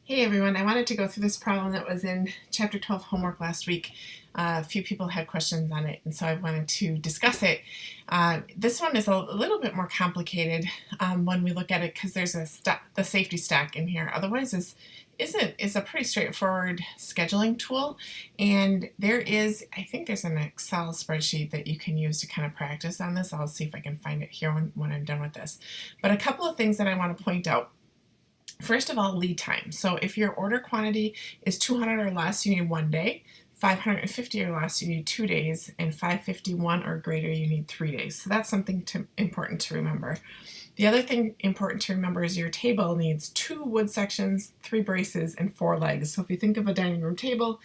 Hey everyone, I wanted to go through this problem that was in Chapter 12 homework last week. A few people had questions on it, and so I wanted to discuss it. This one is a little bit more complicated when we look at it because there's the safety stack in here. Otherwise, is a pretty straightforward scheduling tool, and I think there's an Excel spreadsheet that you can use to kind of practice on this. I'll see if I can find it here when I'm done with this. But a couple of things that I want to point out. First of all, lead time. So if your order quantity is 200 or less, you need 1 day. 550 or less, you need 2 days, and 551 or greater, you need 3 days. So that's something important to remember. The other thing important to remember is your table needs 2 wood sections, 3 braces, and 4 legs. So if you think of a dining room table,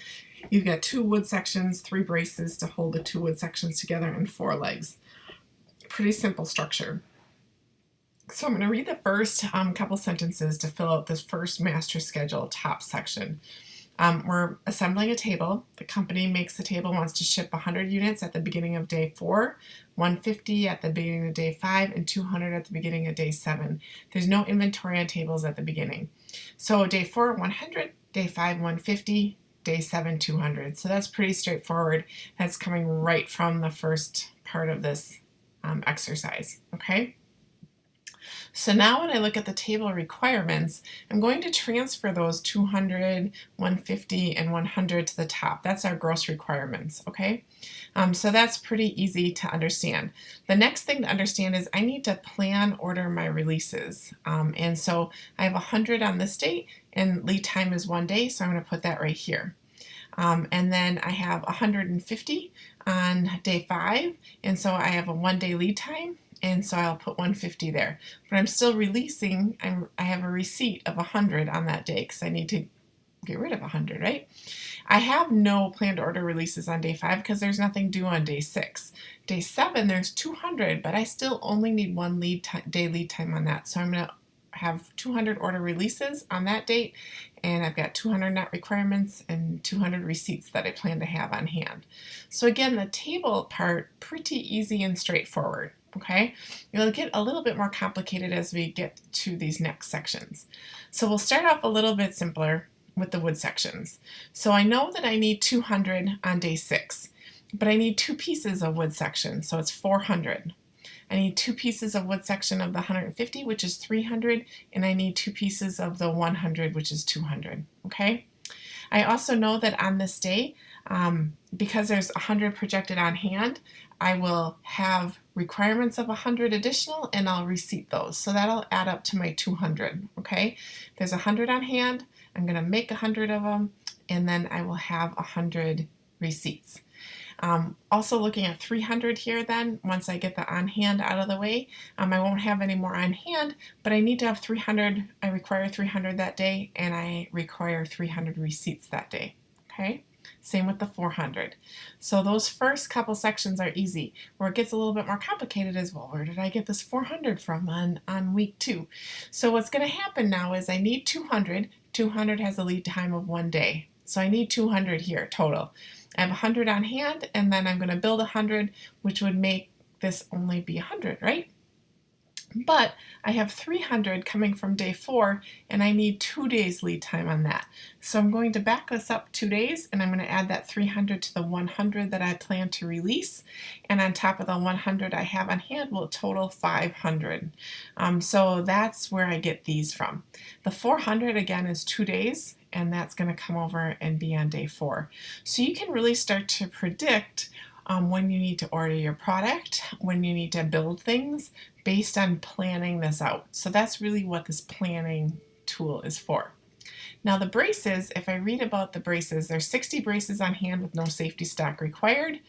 you've got 2 wood sections, 3 braces to hold the 2 wood sections together, and 4 legs. Pretty simple structure. So I'm going to read the first couple sentences to fill out this first master schedule top section. We're assembling a table. The company makes the table, wants to ship 100 units at the beginning of day 4, 150 at the beginning of day 5, and 200 at the beginning of day 7. There's no inventory on tables at the beginning. So day 4, 100, day 5, 150, day 7, 200. So that's pretty straightforward. That's coming right from the first part of this exercise, okay? So now when I look at the table requirements, I'm going to transfer those 200, 150, and 100 to the top. That's our gross requirements, okay? So that's pretty easy to understand. The next thing to understand is I need to plan order my releases. And so I have 100 on this date, and lead time is 1 day, so I'm going to put that right here. And then I have 150 on day 5, and so I have a 1 day lead time, and so I'll put 150 there. But I'm still releasing, I have a receipt of 100 on that day because I need to get rid of 100, right? I have no planned order releases on day 5 because there's nothing due on day 6. Day 7, there's 200, but I still only need 1 day lead time on that. So I'm going to have 200 order releases on that date, and I've got 200 net requirements and 200 receipts that I plan to have on hand. So again, the table part, pretty easy and straightforward. Okay, it'll get a little bit more complicated as we get to these next sections. So we'll start off a little bit simpler with the wood sections. So I know that I need 200 on day 6, but I need 2 pieces of wood section, so it's 400. I need 2 pieces of wood section of the 150, which is 300, and I need 2 pieces of the 100, which is 200. Okay. I also know that on this day, because there's 100 projected on hand, I will have requirements of 100 additional, and I'll receipt those. So that'll add up to my 200, okay? There's 100 on hand, I'm going to make 100 of them, and then I will have 100 receipts. Also looking at 300 here then, once I get the on hand out of the way, I won't have any more on hand, but I need to have 300, I require 300 that day, and I require 300 receipts that day, okay? Same with the 400. So those first couple sections are easy. Where it gets a little bit more complicated is, well, where did I get this 400 from on week 2? So what's going to happen now is I need 200. 200 has a lead time of 1 day. So I need 200 here total. I have 100 on hand, and then I'm going to build 100, which would make this only be 100, right? But I have 300 coming from day 4, and I need 2 days lead time on that. So I'm going to back this up 2 days, and I'm going to add that 300 to the 100 that I plan to release. And on top of the 100 I have on hand will total 500. So that's where I get these from. The 400 again is 2 days, and that's going to come over and be on day 4. So you can really start to predict when you need to order your product, when you need to build things based on planning this out. So that's really what this planning tool is for. Now the braces, if I read about the braces, there's 60 braces on hand with no safety stock required,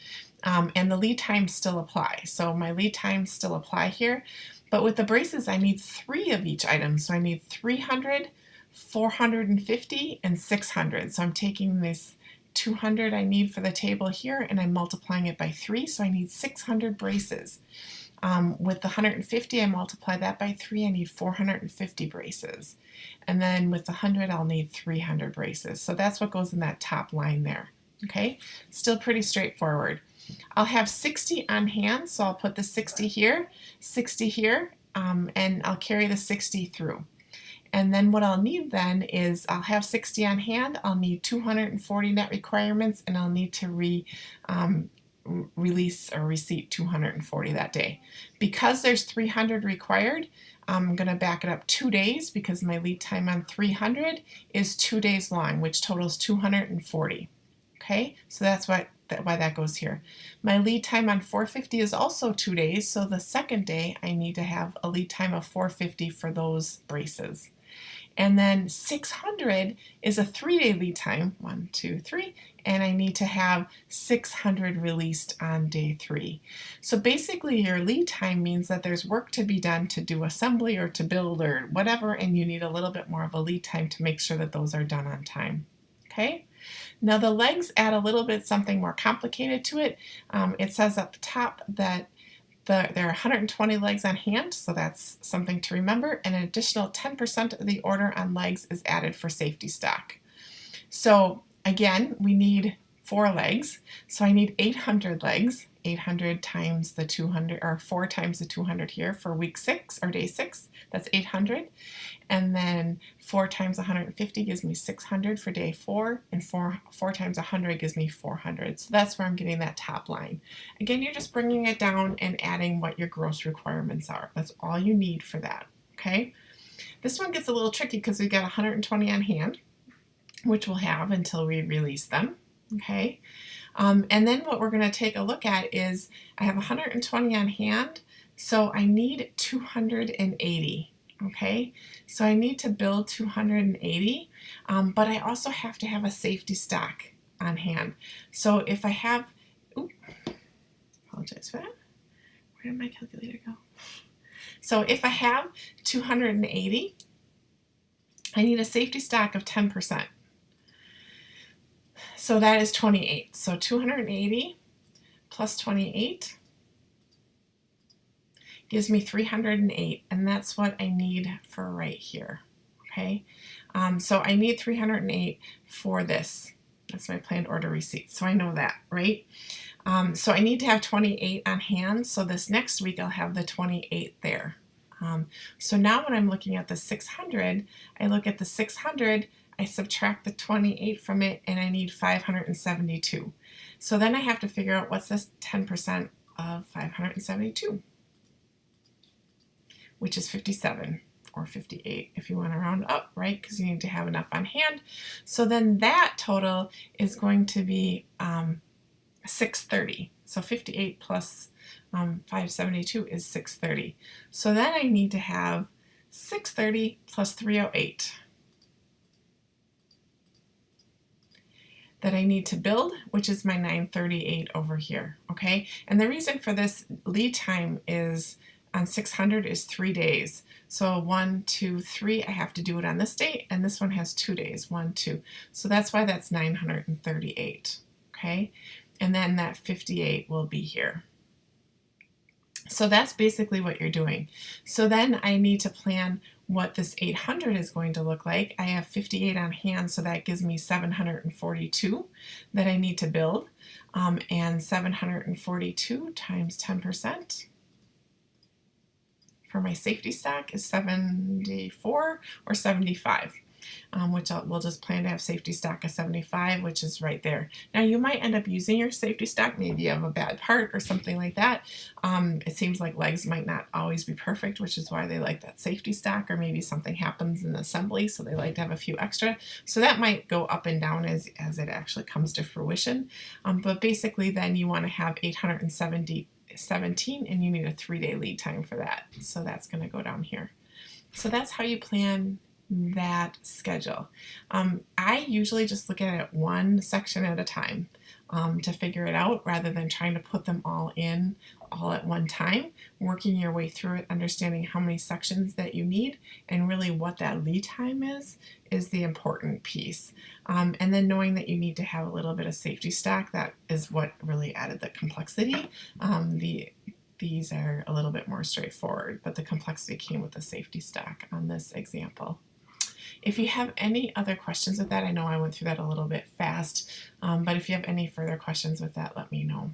and the lead times still apply. So my lead times still apply here, but with the braces I need 3 of each item. So I need 300, 450, and 600. So I'm taking this 200 I need for the table here, and I'm multiplying it by 3, so I need 600 braces. With the 150, I multiply that by 3, I need 450 braces. And then with the 100, I'll need 300 braces. So that's what goes in that top line there. Okay, still pretty straightforward. I'll have 60 on hand, so I'll put the 60 here, and I'll carry the 60 through. And then what I'll need then is I'll have 60 on hand, I'll need 240 net requirements, and I'll need to release or receipt 240 that day. Because there's 300 required, I'm going to back it up 2 days because my lead time on 300 is 2 days long, which totals 240. Okay, so that's why that goes here. My lead time on 450 is also 2 days, so the second day I need to have a lead time of 450 for those braces. And then 600 is a 3-day lead time, 1, 2, 3, and I need to have 600 released on day 3. So basically your lead time means that there's work to be done to do assembly or to build or whatever, and you need a little bit more of a lead time to make sure that those are done on time. Okay? Now the legs add a little bit something more complicated to it. It says at the top that there are 120 legs on hand, so that's something to remember, and an additional 10% of the order on legs is added for safety stock. So again, we need 4 legs, so I need 800 legs, 800 times the 200, or 4 times the 200 here for week 6 or day 6, that's 800, and then 4 times 150 gives me 600 for day 4, and 4 times 100 gives me 400. So that's where I'm getting that top line. Again, you're just bringing it down and adding what your gross requirements are. That's all you need for that, okay? This one gets a little tricky because we've got 120 on hand, which we'll have until we release them, okay? And then what we're going to take a look at is I have 120 on hand, so I need 280. Okay, so I need to build 280, but I also have to have a safety stock on hand. So if I have, apologize for that. Where did my calculator go? So if I have 280, I need a safety stock of 10%. So that is 28. So 280 plus 28 gives me 308, and that's what I need for right here, okay? So I need 308 for this. That's my planned order receipt, so I know that, right? So I need to have 28 on hand, so this next week I'll have the 28 there. So now when I'm looking at the 600, I look at the 600, I subtract the 28 from it, and I need 572. So then I have to figure out what's this 10% of 572. Which is 57 or 58 if you want to round up, right? Because you need to have enough on hand. So then that total is going to be 630. So 58 plus 572 is 630. So then I need to have 630 plus 308 that I need to build, which is my 938 over here, okay? And the reason for this lead time is on 600 is 3 days. So 1, 2, 3, I have to do it on this date, and this one has 2 days, 1, 2. So that's why that's 938, okay? And then that 58 will be here. So that's basically what you're doing. So then I need to plan what this 800 is going to look like. I have 58 on hand, so that gives me 742 that I need to build. And 742 times 10% for my safety stock is 74 or 75, which we'll just plan to have safety stock of 75, which is right there. Now you might end up using your safety stock, maybe you have a bad part or something like that. It seems like legs might not always be perfect, which is why they like that safety stock, or maybe something happens in assembly, so they like to have a few extra. So that might go up and down as it actually comes to fruition. But basically then you want to have 817, and you need a 3-day lead time for that. So that's going to go down here. So that's how you plan that schedule. I usually just look at it one section at a time to figure it out, rather than trying to put them all in all at one time. Working your way through it, understanding how many sections that you need, and really what that lead time is the important piece. And then knowing that you need to have a little bit of safety stock, that is what really added the complexity. These are a little bit more straightforward, but the complexity came with the safety stock on this example. If you have any other questions with that, I know I went through that a little bit fast, but if you have any further questions with that, let me know.